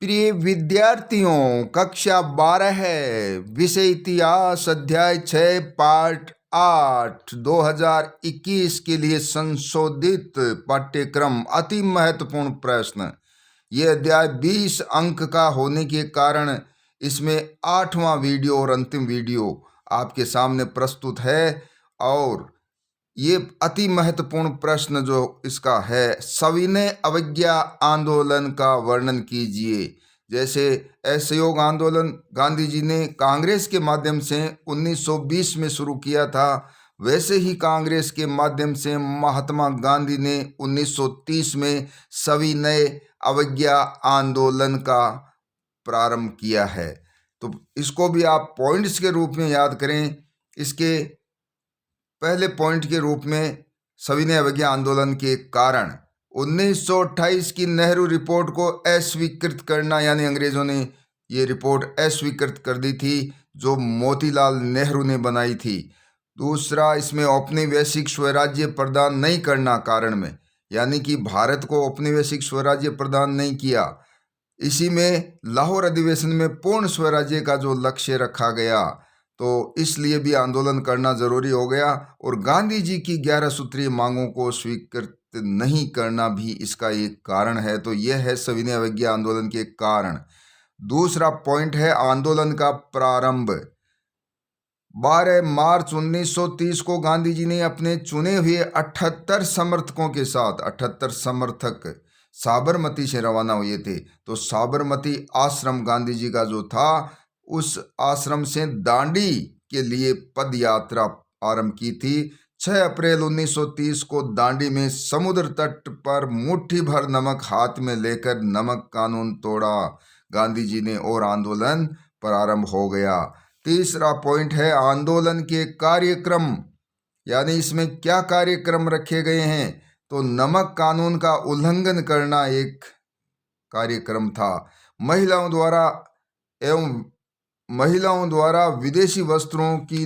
प्रिय विद्यार्थियों, कक्षा 12 है, विषय इतिहास, अध्याय 6, पाठ 8, 2021 के लिए संशोधित पाठ्यक्रम। अति महत्वपूर्ण प्रश्न। ये अध्याय 20 अंक का होने के कारण इसमें 8वां वीडियो और अंतिम वीडियो आपके सामने प्रस्तुत है। और ये अति महत्वपूर्ण प्रश्न जो इसका है, सविनय अवज्ञा आंदोलन का वर्णन कीजिए। जैसे असहयोग आंदोलन गांधी जी ने कांग्रेस के माध्यम से 1920 में शुरू किया था, वैसे ही कांग्रेस के माध्यम से महात्मा गांधी ने 1930 में सविनय अवज्ञा आंदोलन का प्रारंभ किया है। तो इसको भी आप पॉइंट्स के रूप में याद करें। इसके पहले पॉइंट के रूप में सविनय अवज्ञा आंदोलन के कारण 1928 की नेहरू रिपोर्ट को अस्वीकृत करना, यानी अंग्रेजों ने ये रिपोर्ट अस्वीकृत कर दी थी जो मोतीलाल नेहरू ने बनाई थी। दूसरा, इसमें औपनिवेशिक स्वराज्य प्रदान नहीं करना कारण में, यानी कि भारत को औपनिवेशिक स्वराज्य प्रदान नहीं किया। इसी में लाहौर अधिवेशन में पूर्ण स्वराज्य का जो लक्ष्य रखा गया, तो इसलिए भी आंदोलन करना जरूरी हो गया। और गांधी जी की 11 सूत्रीय मांगों को स्वीकृत नहीं करना भी इसका एक कारण है। तो यह है सविनय अवज्ञा आंदोलन के कारण। दूसरा पॉइंट है आंदोलन का प्रारंभ। 12 मार्च 1930 को गांधी जी ने अपने चुने हुए 78 समर्थकों के साथ, 78 समर्थक साबरमती से रवाना हुए थे। तो साबरमती आश्रम गांधी जी का जो था, उस आश्रम से दांडी के लिए पद यात्रा आरंभ की थी। 6 अप्रैल 1930 को दांडी में समुद्र तट पर मुट्ठी भर नमक हाथ में लेकर नमक कानून तोड़ा गांधी जी ने और आंदोलन प्रारंभ हो गया। तीसरा पॉइंट है आंदोलन के कार्यक्रम, यानी इसमें क्या कार्यक्रम रखे गए हैं। तो नमक कानून का उल्लंघन करना एक कार्यक्रम था। महिलाओं द्वारा विदेशी वस्त्रों की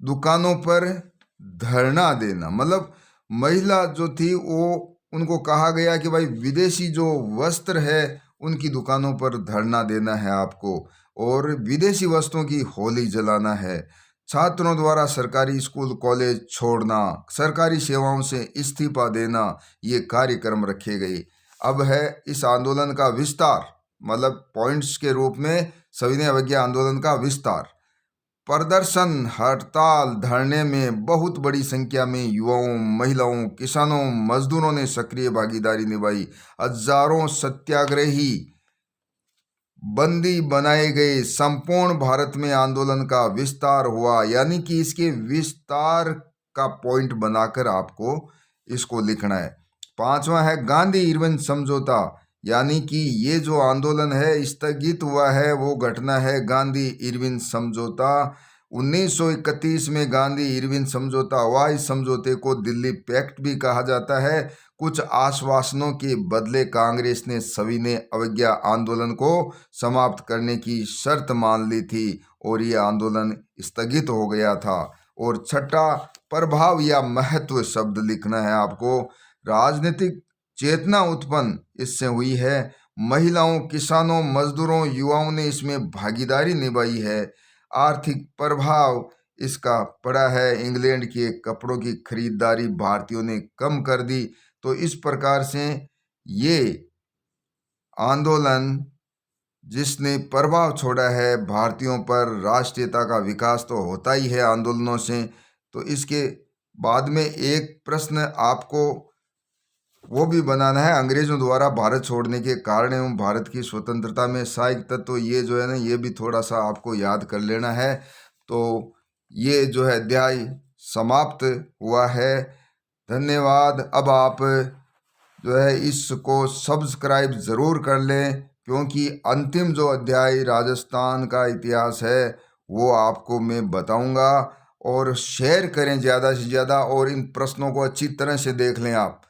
दुकानों पर धरना देना, मतलब महिला जो थी वो, उनको कहा गया कि भाई विदेशी जो वस्त्र है उनकी दुकानों पर धरना देना है आपको, और विदेशी वस्त्रों की होली जलाना है। छात्रों द्वारा सरकारी स्कूल कॉलेज छोड़ना, सरकारी सेवाओं से इस्तीफा देना, ये कार्यक्रम रखे गए। अब है इस आंदोलन का विस्तार, मतलब पॉइंट्स के रूप में सविनय अवज्ञा आंदोलन का विस्तार। प्रदर्शन, हड़ताल, धरने में बहुत बड़ी संख्या में युवाओं, महिलाओं, किसानों, मजदूरों ने सक्रिय भागीदारी निभाई। हजारों सत्याग्रही बंदी बनाए गए। संपूर्ण भारत में आंदोलन का विस्तार हुआ, यानी कि इसके विस्तार का पॉइंट बनाकर आपको इसको लिखना है। 5वां है गांधी इरविन समझौता, यानी कि ये जो आंदोलन है स्थगित हुआ है वो घटना है गांधी इरविन समझौता। 1931 में गांधी इरविन समझौता हुआ। इस समझौते को दिल्ली पैक्ट भी कहा जाता है। कुछ आश्वासनों के बदले कांग्रेस ने सविनय अवज्ञा आंदोलन को समाप्त करने की शर्त मान ली थी और ये आंदोलन स्थगित हो गया था। और छठा, प्रभाव या महत्व शब्द लिखना है आपको। राजनीतिक चेतना उत्पन्न इससे हुई है। महिलाओं, किसानों, मजदूरों, युवाओं ने इसमें भागीदारी निभाई है। आर्थिक प्रभाव इसका पड़ा है। इंग्लैंड के कपड़ों की खरीदारी भारतीयों ने कम कर दी। तो इस प्रकार से ये आंदोलन जिसने प्रभाव छोड़ा है भारतीयों पर, राष्ट्रीयता का विकास तो होता ही है आंदोलनों से। तो इसके बाद में एक प्रश्न आपको वो भी बनाना है, अंग्रेजों द्वारा भारत छोड़ने के कारण एवं भारत की स्वतंत्रता में सहायक तत्व। तो ये जो है ना, ये भी थोड़ा सा आपको याद कर लेना है। तो ये जो है अध्याय समाप्त हुआ है। धन्यवाद। अब आप जो है इसको सब्सक्राइब ज़रूर कर लें, क्योंकि अंतिम जो अध्याय राजस्थान का इतिहास है वो आपको मैं बताऊंगा। और शेयर करें ज़्यादा से ज़्यादा, और इन प्रश्नों को अच्छी तरह से देख लें आप।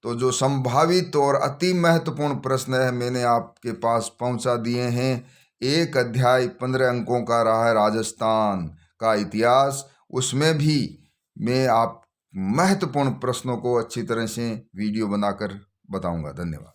तो जो संभावित और अति महत्वपूर्ण प्रश्न है मैंने आपके पास पहुंचा दिए हैं। एक अध्याय 15 अंकों का रहा है राजस्थान का इतिहास, उसमें भी मैं आप महत्वपूर्ण प्रश्नों को अच्छी तरह से वीडियो बनाकर बताऊंगा। धन्यवाद।